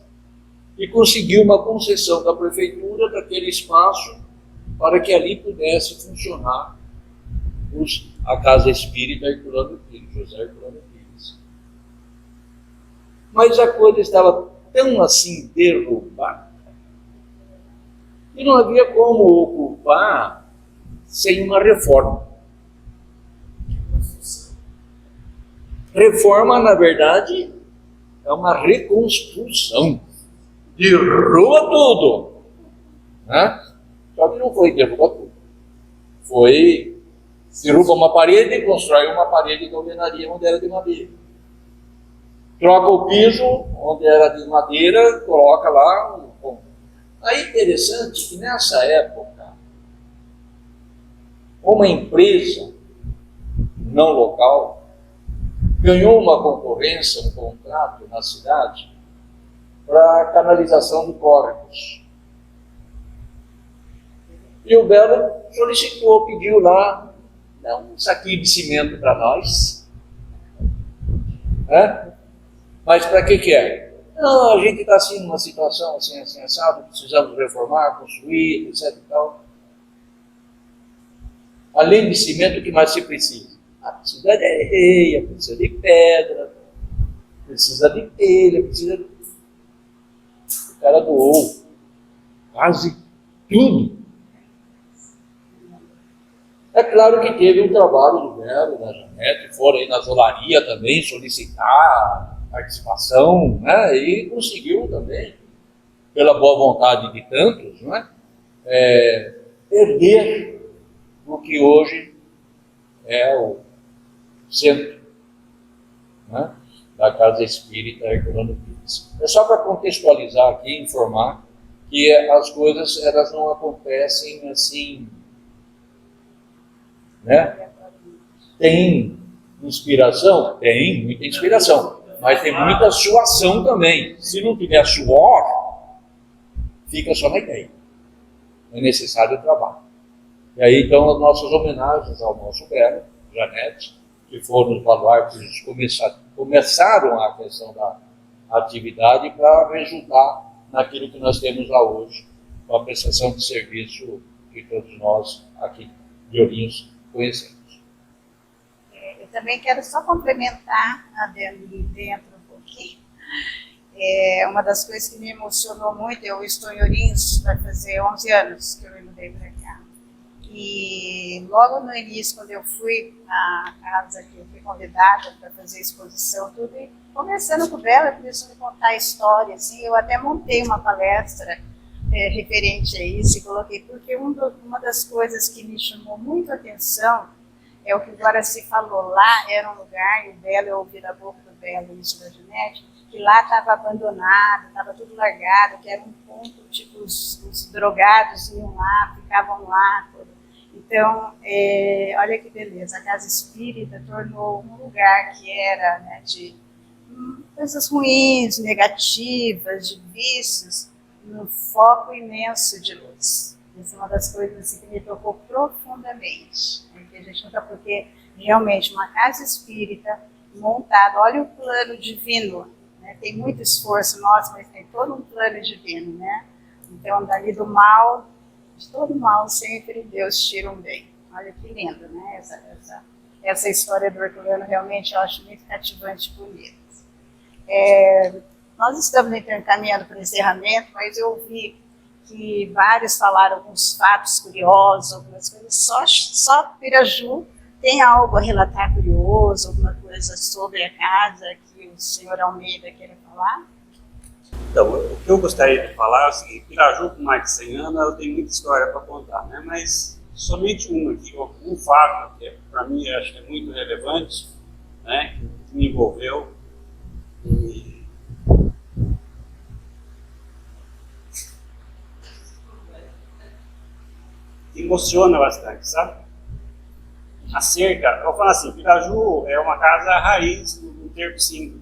E conseguiu uma concessão da prefeitura daquele espaço para que ali pudesse funcionar a Casa Espírita Herculano Pires, José Herculano Pires. Mas a coisa estava tão assim derrubada, e não havia como ocupar sem uma reforma. Reforma, na verdade, é uma reconstrução. Derruba tudo. Né? Só que não foi derruba tudo. Foi, derruba uma parede e constrói uma parede de alvenaria onde era de madeira. Troca o piso, onde era de madeira, coloca lá um ponto. Aí interessante que nessa época, uma empresa não local ganhou uma concorrência, um contrato na cidade para canalização de córregos. E o Belo solicitou, pediu lá, dá um saquinho de cimento para nós. Mas para que é? Não, a gente está assim numa situação assim, assado, precisamos reformar, construir, etc. E tal. Além de cimento, o que mais se precisa? Precisa de areia, precisa de pedra, precisa de telha, precisa de... O cara doou quase tudo. É claro que teve um trabalho do Belo, da Janete, foram aí na zolaria também solicitar participação, né? E conseguiu também, pela boa vontade de tantos, né? Perder o que hoje é o centro, né, da Casa Espírita Herculano Pires. É só para contextualizar aqui, informar que as coisas elas não acontecem assim, né? Tem inspiração? Tem muita inspiração, mas tem muita suação também. Se não tiver suor, fica só na ideia. É necessário o trabalho. E aí, então, as nossas homenagens ao nosso Belo, Janete, que foram os baluartes que começaram a questão da atividade para resultar naquilo que nós temos lá hoje, com a prestação de serviço que todos nós aqui de Ourinhos conhecemos. Eu também quero só complementar a Dani dentro um pouquinho. Uma das coisas que me emocionou muito, eu estou em Ourinhos, vai fazer 11 anos que eu me mudei para cá. E logo no início, quando eu fui à casa que eu fui convidada para fazer exposição, tudo, e conversando com o Belo, ele começou a me contar a história, assim, eu até montei uma palestra referente a isso e coloquei, porque uma das coisas que me chamou muito a atenção é o que agora se falou lá, era um lugar, e o Belo, eu ouvi da boca do Belo isso da Janete, que lá estava abandonado, estava tudo largado, que era um ponto, tipo, os drogados iam lá, ficavam lá, Então, olha que beleza, a Casa Espírita tornou um lugar que era, né, de coisas ruins, negativas, de vícios, num foco imenso de luz. Essa é uma das coisas assim, que me tocou profundamente. Né, que a gente nota, porque realmente uma Casa Espírita montada, olha o plano divino, né, tem muito esforço nosso, mas tem todo um plano divino, né? Então, dali do mal, de todo mal, sempre Deus tira um bem. Olha que lindo, né? Essa história do Herculano realmente eu acho muito cativante e bonita. Nós estamos encaminhando para o encerramento, mas eu ouvi que vários falaram alguns fatos curiosos, algumas coisas. Só Piraju tem algo a relatar curioso, alguma coisa sobre a casa que o senhor Almeida queira falar? Então, o que eu gostaria de falar é o seguinte: Piraju, com mais de 100 anos, ela tem muita história para contar, né? Mas somente um fato, que para mim eu acho que é muito relevante, né? Que me envolveu. E emociona bastante, sabe? A cerca, eu falo assim, Piraju é uma casa raiz do termo 5,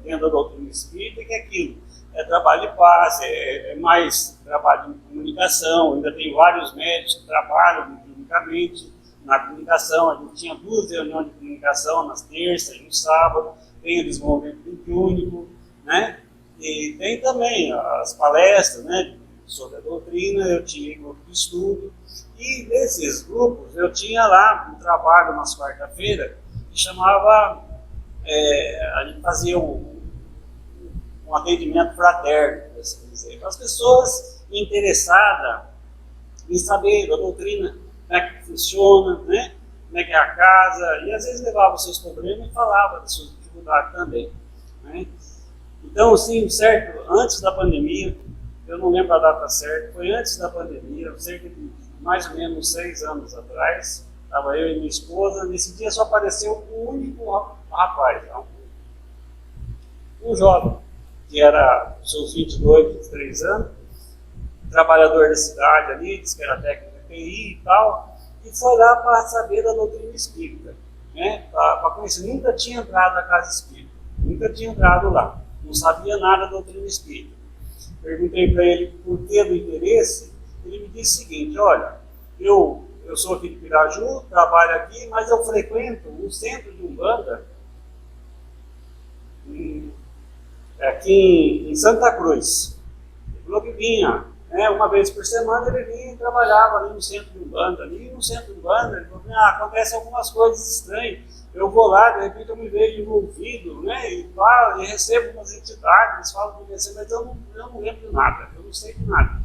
dentro da doutrina espírita, que é aquilo. É trabalho de paz, é mais trabalho de comunicação, ainda tem vários médicos que trabalham clinicamente na comunicação. A gente tinha 2 reuniões de comunicação nas terças e no sábado, tem o desenvolvimento mediúnico, né? E tem também as palestras, né, sobre a doutrina, eu tinha grupo de estudo, e nesses grupos eu tinha lá um trabalho nas quarta-feiras que chamava, a gente fazia um atendimento fraterno, assim dizer, para as pessoas interessadas em saber da doutrina, como é que funciona, né? Como é que é a casa, e às vezes levava os seus problemas e falava das suas dificuldades também, né? Então, assim, certo, antes da pandemia, eu não lembro a data certa, foi antes da pandemia, cerca de mais ou menos 6 anos atrás, estava eu e minha esposa, nesse dia só apareceu um único rapaz, um jovem, que era seus 22, 23 anos, trabalhador da cidade ali, disse que era técnico de TI e tal, e foi lá para saber da doutrina espírita, né? Para conhecer. Nunca tinha entrado na casa espírita, nunca tinha entrado lá, não sabia nada da doutrina espírita. Perguntei para ele por que do interesse, ele me disse o seguinte: olha, eu sou aqui de Piraju, trabalho aqui, mas eu frequento um centro de Umbanda aqui em Santa Cruz. Ele falou que vinha, né, uma vez por semana ele vinha e trabalhava ali no centro de Umbanda. Ali no centro de Umbanda, ele falou que acontecem algumas coisas estranhas. Eu vou lá, de repente eu me vejo envolvido, né, e recebo umas entidades, eles falam de você, mas eu não lembro de nada, eu não sei de nada.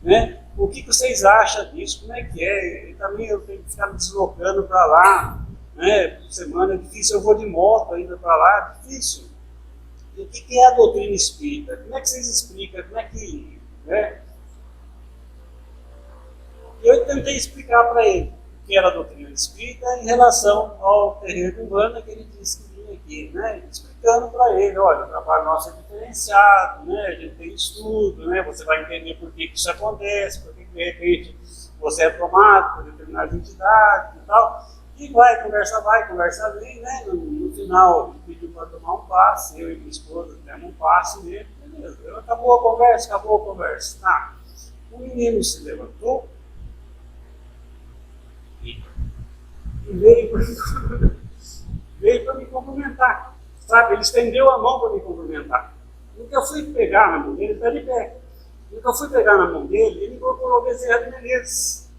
Né? O que vocês acham disso? Como é que é? E também eu tenho que ficar me deslocando para lá, né, por semana, é difícil, eu vou de moto ainda para lá, é difícil. E o que é a doutrina espírita? Como é que vocês explicam? Como é que... Né? Eu tentei explicar para ele o que era a doutrina espírita em relação ao terreiro urbano que ele disse que vinha aqui, né? Explicando para ele: olha, o trabalho nosso é diferenciado, né? A gente tem estudo, né? Você vai entender por que isso acontece, por que de repente você é tomado por determinadas entidades e tal. E vai, conversa vem, né? No final, ele pediu para tomar um passe, eu e minha esposa demos um passe nele, beleza. Acabou a conversa. Tá. O menino se levantou e veio para me cumprimentar, sabe? Ele estendeu a mão para me cumprimentar. No que eu fui pegar na mão dele, ele está de pé. No que eu fui pegar na mão dele, ele incorporou o Bezerra de Menezes,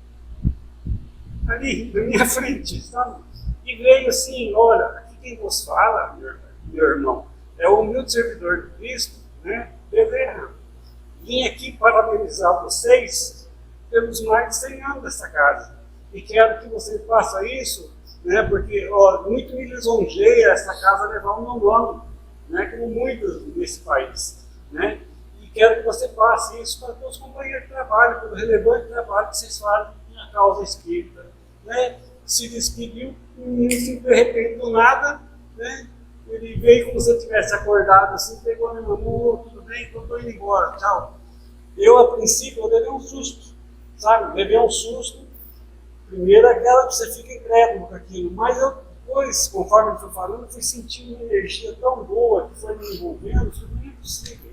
ali, na minha frente, sabe? E veio assim: olha, aqui quem vos fala, meu irmão, é o humilde servidor de Cristo, né? Bezerra. Vim aqui parabenizar vocês pelos mais de 100 anos dessa casa. E quero que você faça isso, né, porque muito me lisonjeia essa casa levar o meu nome, né, como muitas nesse país. Né, e quero que você faça isso para todos os companheiros de trabalho, pelo relevante trabalho que vocês fazem na causa espírita. Né. Se despediu, de repente, do nada, né, ele veio como se eu tivesse acordado assim, pegou a minha mão: tudo bem, então estou indo embora, tchau. Eu, a princípio, eu levei um susto, sabe? Levei um susto. Primeiro aquela que você fica incrédulo com aquilo, mas eu depois, conforme ele foi falando, fui sentindo uma energia tão boa que foi me envolvendo, que não é possível.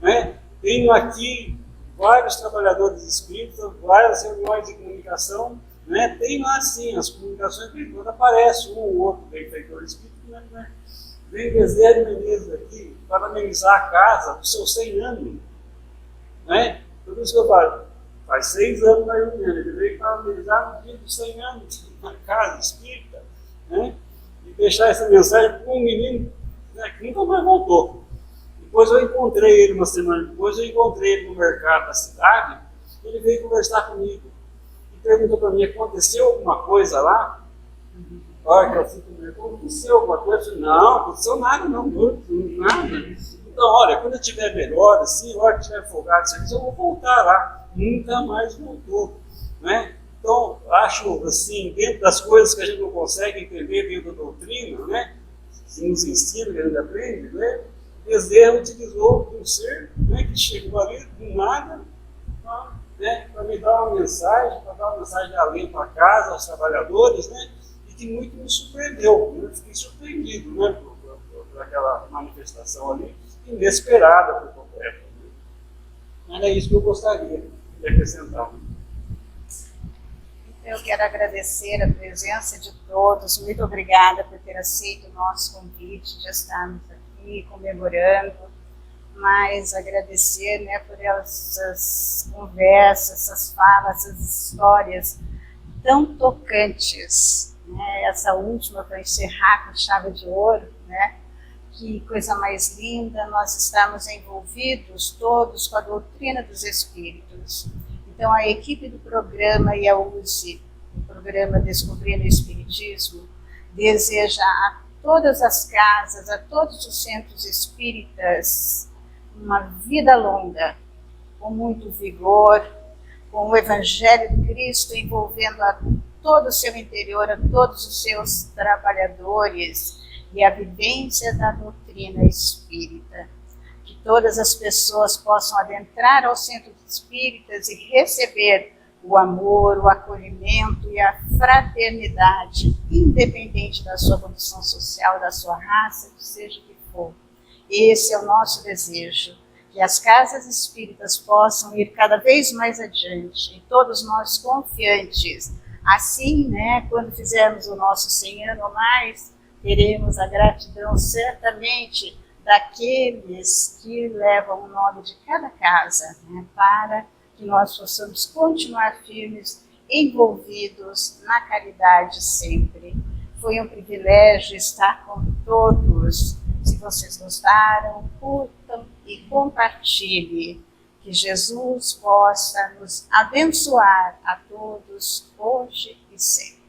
Né? Tenho aqui vários trabalhadores espíritas, várias reuniões de comunicação, né? Tem lá sim, as comunicações que quando aparece um ou outro benfeitor espírita, né? Vem Bezerra de Menezes aqui para amenizar a casa dos seus 100 anos. Né? Tudo isso que eu falo. Faz 6 anos na reunião, ele veio para amenizar no dia dos 100 anos na casa espírita, né? E deixar essa mensagem para um menino, né, que nunca mais voltou. Depois eu encontrei ele uma semana depois, eu encontrei ele no mercado da cidade, ele veio conversar comigo e perguntou para mim: aconteceu alguma coisa lá? A hora que eu fui comigo: aconteceu alguma coisa? Eu falei: não, aconteceu nada, não, nada. Então, olha, quando eu estiver melhor, assim, a hora que estiver folgado, eu vou voltar lá. Nunca mais voltou. Né? Então, acho assim, dentro das coisas que a gente não consegue entender dentro da doutrina, né, que nos ensina, que a gente aprende, né, Bezerra utilizou um ser, né, que chegou ali do nada, né, para me dar uma mensagem, para dar uma mensagem de alento à casa, aos trabalhadores, né, e que muito me surpreendeu. Eu fiquei surpreendido, né, por aquela manifestação ali, inesperada por completo. Era isso que eu gostaria de acrescentar. Eu quero agradecer a presença de todos. Muito obrigada por ter aceito o nosso convite de estarmos aqui comemorando. Mas agradecer, né, por essas conversas, essas falas, essas histórias tão tocantes. Né? Essa última, para encerrar com chave de ouro, né? Que coisa mais linda, nós estamos envolvidos todos com a doutrina dos espíritos. Então, a equipe do programa e a USE o programa Descobrindo o Espiritismo, deseja a todas as casas, a todos os centros espíritas, uma vida longa, com muito vigor, com o Evangelho de Cristo envolvendo a todo o seu interior, a todos os seus trabalhadores, e a vivência da doutrina espírita. Que todas as pessoas possam adentrar aos centros espíritas e receber o amor, o acolhimento e a fraternidade, independente da sua condição social, da sua raça, seja o que for. Esse é o nosso desejo, que as casas espíritas possam ir cada vez mais adiante, e todos nós confiantes. Assim, quando fizermos o nosso 100 anos ou mais, teremos a gratidão certamente daqueles que levam o nome de cada casa, para que nós possamos continuar firmes, envolvidos na caridade sempre. Foi um privilégio estar com todos. Se vocês gostaram, curtam e compartilhem. Que Jesus possa nos abençoar a todos, hoje e sempre.